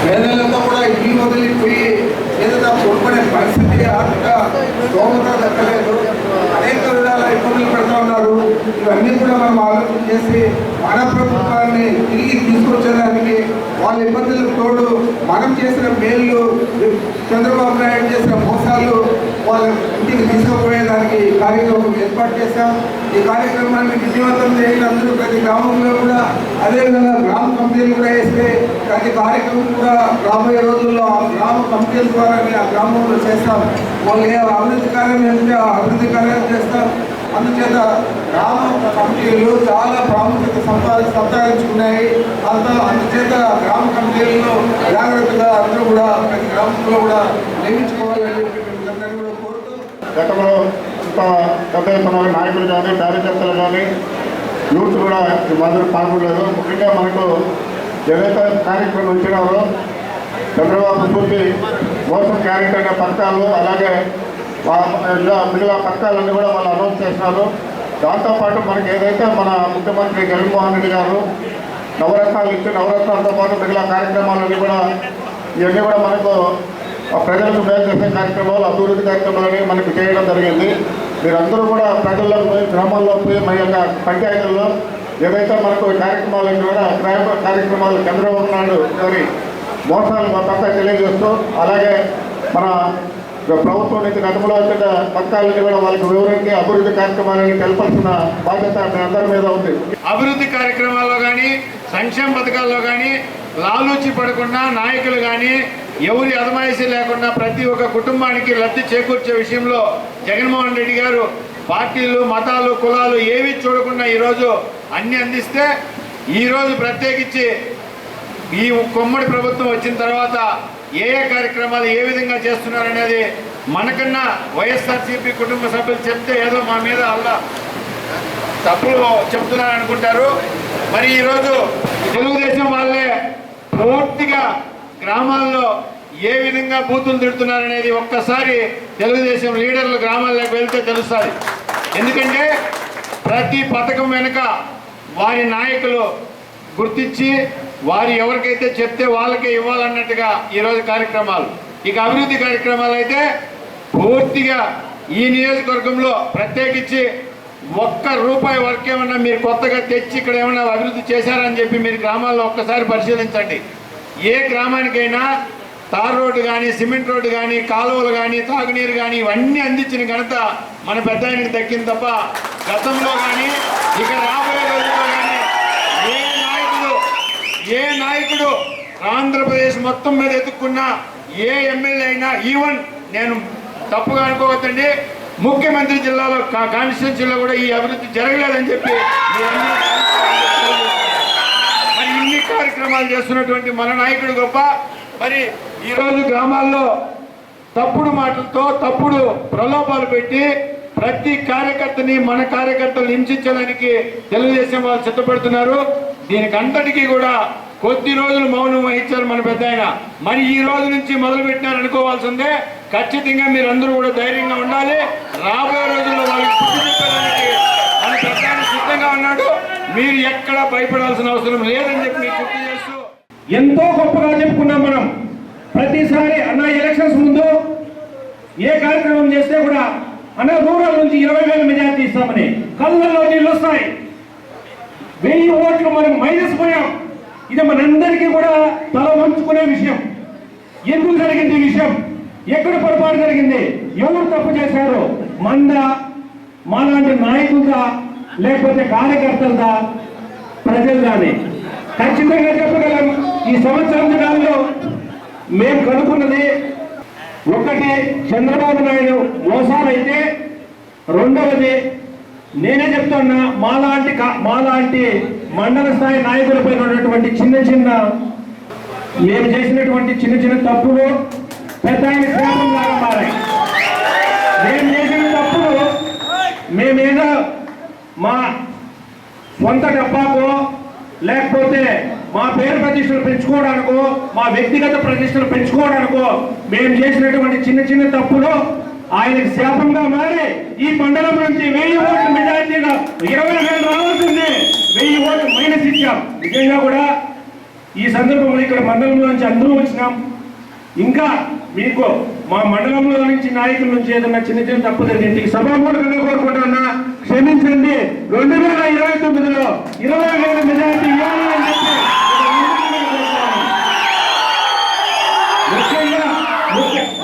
Speaker 3: పేదలతో కూడా ఇల్లు వదిలిపోయి ఏదైనా కొనుక్కునే పరిస్థితి ఆర్థిక స్తోమత దక్కలేదు. అనేక విధాల మనం ఆలోచన చేసి మన ప్రభుత్వాన్ని తిరిగి తీసుకొచ్చేదానికి వాళ్ళ ఇబ్బందులకు తోడు మనం చేసిన మేళ్ళు, చంద్రబాబు నాయుడు చేసిన మోసాలు వాళ్ళ ఇంటికి తీసుకుపోయేదానికి కార్యక్రమం ఏర్పాటు చేశాం. ఈ కార్యక్రమాన్ని విజయవంతం చేయండి అందరూ. ప్రతి గ్రామంలో కూడా అదేవిధంగా గ్రామ కమిటీలు కూడా వేస్తే ప్రతి కార్యక్రమం కూడా రాబోయే రోజుల్లో ఆ గ్రామ కమిటీల ద్వారానే ఆ గ్రామంలో చేస్తాం. వాళ్ళు ఏ అభివృద్ధి కార్యం ఉంటే ఆ అభివృద్ధి కార్యం చేస్తాం. అందుచేత గ్రామ కమిటీలు చాలా ప్రాముఖ్యత సంపాదించుకున్నాయి. అందుచేత గ్రామ కమిటీలను జాగ్రత్తగా అందరూ కూడా ప్రతి గ్రామంలో కూడా నియమించుకోవాలని చెప్పి మేము కూడా కోరుతూ,
Speaker 9: గతంలో ఇంత పెద్ద ఎత్తున నాయకులు కానీ కార్యకర్తలు కానీ యూత్ కూడా ఈ మాదిరి పాల్గొనలేదు. ముఖ్యంగా మనకు ఏదైతే కార్యక్రమం వచ్చినారో చంద్రబాబు పూర్తి మోసం క్యారెక్టర్ అనే పథకాలు, అలాగే మిగతా పథకాలన్నీ కూడా వాళ్ళు అనౌన్స్ చేస్తున్నారు. దాంతోపాటు మనకి ఏదైతే మన ముఖ్యమంత్రి జగన్మోహన్ రెడ్డి గారు నవరత్నాలు ఇచ్చి నవరత్నాలతో పాటు మిగతా కార్యక్రమాలన్నీ కూడా ఇవన్నీ కూడా మనకు ప్రజలకు మేలు చేసే కార్యక్రమాలు, అభివృద్ధి కార్యక్రమాలని మనకు చేయడం జరిగింది. మీరందరూ కూడా ప్రజల్లో పోయి, గ్రామాల్లో పోయి, మన యొక్క పంచాయతీల్లో ఏదైతే మనకు కార్యక్రమాలన్నీ కూడా కార్యక్రమాలు చంద్రబాబు నాయుడు గారి మోసాలు మొత్తంగా తెలియజేస్తూ, అలాగే మన ప్రభుత్వం నుంచి గతంలో వచ్చిన పథకాలని కూడా వాళ్ళకి వివరించి అభివృద్ధి కార్యక్రమాలని తెలపాల్సిన బాధ్యత మీ అందరి మీద ఉంది.
Speaker 6: అభివృద్ధి కార్యక్రమాల్లో కానీ సంక్షేమ పథకాల్లో కానీ లాలూచి పడకుండా నాయకులు కానీ ఎవరి అదమాయిషీ లేకుండా ప్రతి ఒక్క కుటుంబానికి లబ్ధి చేకూర్చే విషయంలో జగన్మోహన్ రెడ్డి గారు పార్టీలు, మతాలు, కులాలు ఏవి చూడకుండా ఈరోజు అన్ని అందిస్తే, ఈరోజు ప్రత్యేకించి ఈ కొమ్మడి ప్రభుత్వం వచ్చిన తర్వాత ఏ కార్యక్రమాలు ఏ విధంగా చేస్తున్నారనేది మనకన్నా వైఎస్ఆర్సీపీ కుటుంబ సభ్యులు చెప్తే ఏదో మా మీద అలా తప్పులు చెప్తున్నారనుకుంటారు. మరి ఈరోజు తెలుగుదేశం వాళ్ళే పూర్తిగా గ్రామాల్లో ఏ విధంగా బూతులు తిడుతున్నారనేది ఒక్కసారి తెలుగుదేశం లీడర్లు గ్రామాల్లోకి వెళ్తే తెలుస్తుంది. ఎందుకంటే ప్రతి పథకం వెనుక వారి నాయకులు గుర్తించి వారు ఎవరికైతే చెప్తే వాళ్ళకే ఇవ్వాలన్నట్టుగా ఈరోజు కార్యక్రమాలు. ఇక అభివృద్ధి కార్యక్రమాలు అయితే పూర్తిగా ఈ నియోజకవర్గంలో ప్రత్యేకించి ₹1 వరకు ఏమన్నా మీరు కొత్తగా తెచ్చి ఇక్కడ ఏమన్నా అభివృద్ధి చేశారని చెప్పి మీరు గ్రామాల్లో ఒక్కసారి పరిశీలించండి. ఏ గ్రామానికైనా తార్ రోడ్డు కానీ, సిమెంట్ రోడ్డు కానీ, కాలువలు కానీ, తాగునీరు కానీ ఇవన్నీ అందించిన ఘనత మన పెద్ద ఆయనకి దక్కింది తప్ప గతంలో కానీ ఇక రాబోయే రోజుల్లో కానీ ఏ నాయకుడు ఆంధ్రప్రదేశ్ మొత్తం మీద ఎత్తుక్కున్నా ఏ ఎమ్మెల్యే అయినా, ఈవెన్ నేను తప్పుగా అనుకోవద్దండి, ముఖ్యమంత్రి జిల్లాలో కాన్స్టిట్యున్సీలో కూడా ఈ అభివృద్ధి జరగలేదని చెప్పి మరి ఇన్ని కార్యక్రమాలు చేస్తున్నటువంటి మన నాయకుడు గొప్ప. మరి ఈరోజు గ్రామాల్లో తప్పుడు మాటలతో తప్పుడు ప్రలోభాలు పెట్టి ప్రతి కార్యకర్తని మన కార్యకర్తలు హింసించడానికి తెలుగుదేశం వాళ్ళు సిద్ధపడుతున్నారు. దీనికి అంతటికీ కూడా కొద్ది రోజులు మౌనం వహించారు మన పెద్ద ఆయన. మరి ఈ రోజు నుంచి మొదలు పెట్టినారు అనుకోవాల్సిందే. ఖచ్చితంగా మీరందరూ కూడా ధైర్యంగా ఉండాలి. రాబోయే రోజుల్లో వాళ్ళకి బుద్ధి చెప్పడానికి మన పెద్ద ఆయన సిద్ధంగా ఉన్నాడు. మీరు ఎక్కడా భయపడాల్సిన అవసరం లేదని చెప్పి మీకు గుర్తు చేస్తూ,
Speaker 10: ఎంతో గొప్పగా చెప్పుకున్నాం మనం. ప్రతిసారి అన్న ఎలక్షన్స్ ముందు ఏ కార్యక్రమం చేస్తే కూడా అన్న రూరల్ నుంచి 20,000 మెజార్టీ ఇస్తామని కళ్ళల్లో నీళ్ళు వస్తాయి. 1000 ఓట్లు మనం మైనస్ పోయాం. ఇది మనందరికీ కూడా తల వంచుకునే విషయం. ఎందుకు జరిగింది ఈ విషయం? ఎక్కడ పొరపాటు జరిగింది? ఎవరు తప్పు చేశారు? మాలాంటి నాయకులదా లేకపోతే కార్యకర్తలదా ప్రజలదాని ఖచ్చితంగా చెప్పగలం. ఈ సంవత్సరం దినాల్లో మేము కనుక్కున్నది ఒకటి, చంద్రబాబు నాయుడు మోసాలైతే, రెండవది నేనే చెప్తున్నా మాలాంటి మండల స్థాయి నాయకులపై ఉన్నటువంటి మేము చేసినటువంటి చిన్న తప్పులు పెద్ద ఆయన శాపంలాగా మారాయి. మేము చేసిన తప్పులు మేమేదో మా సొంత డబ్బాకో లేకపోతే మా పేరు ప్రతిష్టలు పెంచుకోవడానికో మా వ్యక్తిగత ప్రతిష్టలు పెంచుకోవడానికో మేము చేసినటువంటి చిన్న తప్పులు ఆయనకి శాపంగా మారి ఈ మండలం నుంచి 1000 ఓట్ల మెజార్టీగా 20,000 రావాల్సిందే 1000 ఓట్లు మైనస్ ఇచ్చాం. నిజంగా కూడా ఈ సందర్భంలో ఇక్కడ మండలంలో నుంచి అందరూ వచ్చినాం. ఇంకా మీకు మా మండలంలో నుంచి నాయకుల నుంచి ఏదన్నా చిన్న తప్పు జరిగింది సభామూలకంగా కోరుకుంటున్నా.
Speaker 6: క్షమించండి 2029లో 20,000 మెజారిటీ ఇవ్వాలి అని చెప్పి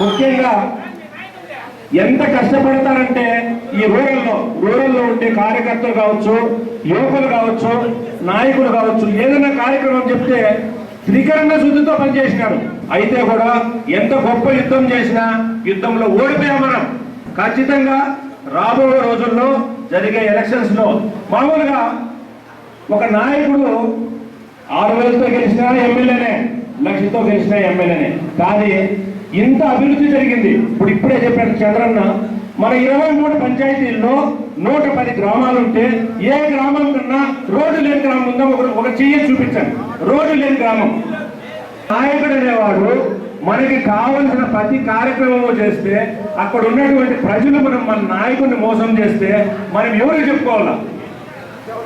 Speaker 6: ముఖ్యంగా ఎంత కష్టపడతారంటే ఈ రూరల్లో ఉండే కార్యకర్తలు కావచ్చు, యువకులు కావచ్చు, నాయకులు కావచ్చు, ఏదైనా కార్యక్రమం చెప్తే త్రికరణ శుద్ధితో పనిచేసినారు. అయితే కూడా ఎంత గొప్ప యుద్ధం చేసినా యుద్ధంలో ఓడిపోయాం మనం. ఖచ్చితంగా రాబోయే రోజుల్లో జరిగే ఎలక్షన్స్ లో మామూలుగా ఒక నాయకుడు 6,000తో గెలిచిన ఎమ్మెల్యేనే, 1,00,000తో గెలిచిన ఎమ్మెల్యేనే. కానీ ఇంత అభివృద్ధి జరిగింది. ఇప్పుడే చెప్పాను చంద్రన్న, మన 23 పంచాయతీల్లో 110 గ్రామాలుంటే ఏ గ్రామం కన్నా రోడ్డు లేని గ్రామం ఉందో ఒక చెయ్యి చూపించండి. రోడ్డు లేని గ్రామం. నాయకుడు అనేవాడు మనకి కావలసిన ప్రతి కార్యక్రమం చేస్తే అక్కడ ఉన్నటువంటి ప్రజలు మన నాయకుడిని మోసం చేస్తే మనం ఎవరికి చెప్పుకోవాలా?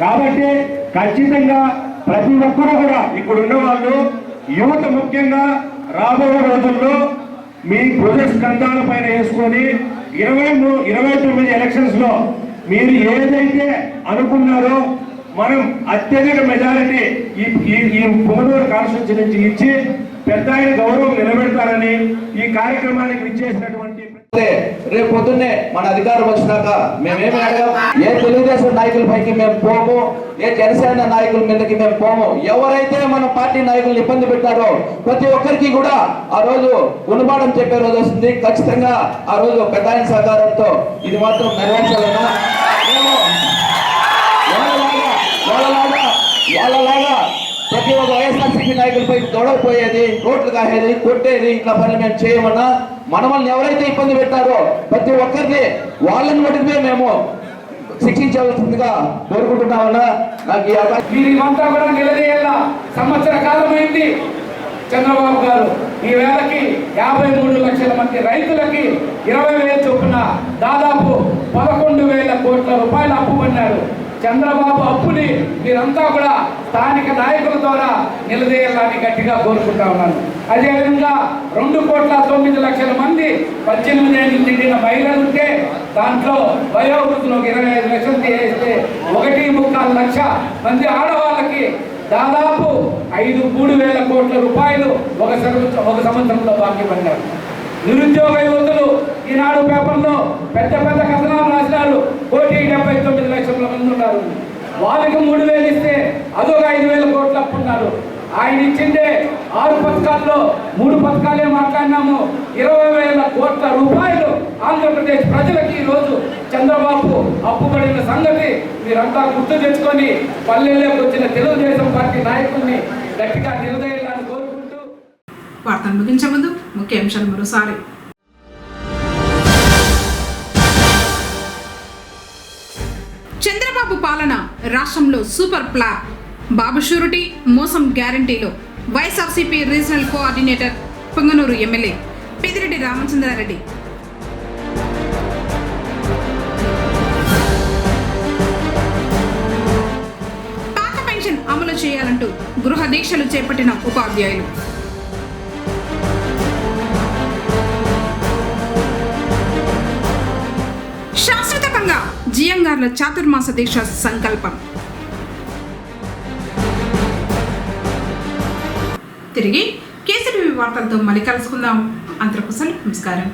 Speaker 6: కాబట్టి ఖచ్చితంగా ప్రతి ఒక్కరూ కూడా ఇక్కడ ఉన్న వాళ్ళు, యువత ముఖ్యంగా రాబోయే రోజుల్లో మీ భుజ స్కంధాల పైన వేసుకొని 29 ఎలక్షన్స్ లో మీరు ఏదైతే అనుకున్నారో మనం అత్యధిక మెజారిటీ ఈ పుంగనూరు కాన్స్టిట్యూన్సీ నుంచి ఇచ్చి పెద్ద ఆయన గౌరవం నిలబెడతారని ఈ కార్యక్రమానికి విచ్చేసినటువంటి
Speaker 10: రేపు పొద్దున్నే మన అధికారం వచ్చినాక మేమేమి అడగం. ఏ తెలుగుదేశం నాయకుల పైకి మేము పోము, ఏ జనసేన నాయకుల మీదకి మేము పోము. ఎవరైతే మన పార్టీ నాయకులను ఇబ్బంది పెట్టారో ప్రతి ఒక్కరికి కూడా ఆ రోజు గుణపాఠం చెప్పే రోజు వస్తుంది. ఖచ్చితంగా ఆ రోజు పెద్ద ఆయన సహకారంతో ఇది మాత్రం నెరవేర్చాలన్నా మేము వాళ్ళలాగా ప్రతి ఒక్క వైఎస్ఆర్సీపీ నాయకులపై గొడవపోయేది, రోడ్లు కాసేది, కొట్టేది, ఇట్లా పనులు మేము చేయమన్నా మనల్ని ఎవరైతే ఇబ్బంది పెట్టారో ప్రతి ఒక్కరిని వాళ్ళని మటుకే మేము శిక్షించవలసిందిగా కోరుకుంటున్నామన్నా. నాకు ఈ అవకాశం
Speaker 11: వీరిమంతా కూడా నిలదీయాల సంవత్సర కాలమైంది. చంద్రబాబు గారు ఈ వేళకి 53 లక్షల మంది రైతులకి 20,000 చొప్పున దాదాపు 11,000 కోట్ల రూపాయలు అప్పు పడినారు. చంద్రబాబు అప్పుని మీరంతా కూడా స్థానిక నాయకుల ద్వారా నిలదీయాలని గట్టిగా కోరుకుంటా ఉన్నాను. అదేవిధంగా 2,09,00,000 మంది 18 ఏళ్ళు నిండిన మహిళలు ఉంటే దాంట్లో వయోవృద్ధులకు 25 లక్షలు తీసేస్తే 1,3,4 లక్ష మంది ఆడవాళ్ళకి దాదాపు 3,000 కోట్ల రూపాయలు ఒక సంవత్సరంలో బాకీ పడినారు. నిరుద్యోగ యువతులు ఈనాడు పేపర్లో పెద్ద పెద్ద కథనాలు రాసినారు. 1,79,00,000 మంది ఉన్నారు. వాళ్ళకి 3,000 ఇస్తే అదొక 5,000 కోట్ల అప్పు ఉన్నారు. ఆయన ఇచ్చిందే 6 పథకాల్లో 3 పథకాలే మాట్లాడినాము. 20,000 కోట్ల రూపాయలు ఆంధ్రప్రదేశ్ ప్రజలకి ఈరోజు చంద్రబాబు అప్పు పడిన సంగతి మీరంతా గుర్తు తెచ్చుకొని పల్లెల్లోకి వచ్చిన తెలుగుదేశం పార్టీ నాయకుల్ని గట్టిగా నిలదీయాలని కోరుకుంటూ
Speaker 1: వార్తను ముగించే ముందు ముఖ్యాంశాలు మరోసారి. చంద్రబాబు పాలన రాష్ట్రంలో సూపర్ ప్లాన్. బాబు షూరిటీ, మోసం గ్యారంటీలో YSRCP regional coordinator Punganur MLA Peddireddy Ramachandra Reddy. పాత పెన్షన్ అమలు చేయాలంటూ గృహ దీక్షలు చేపట్టిన ఉపాధ్యాయులు. శాశ్వతంగా జియంగార్ల చాతుర్మాస దీక్ష సంకల్పం. తిరిగి కేసీటీవీ వార్తలతో మళ్ళీ కలుసుకుందాం. అంతవరకు నమస్కారం.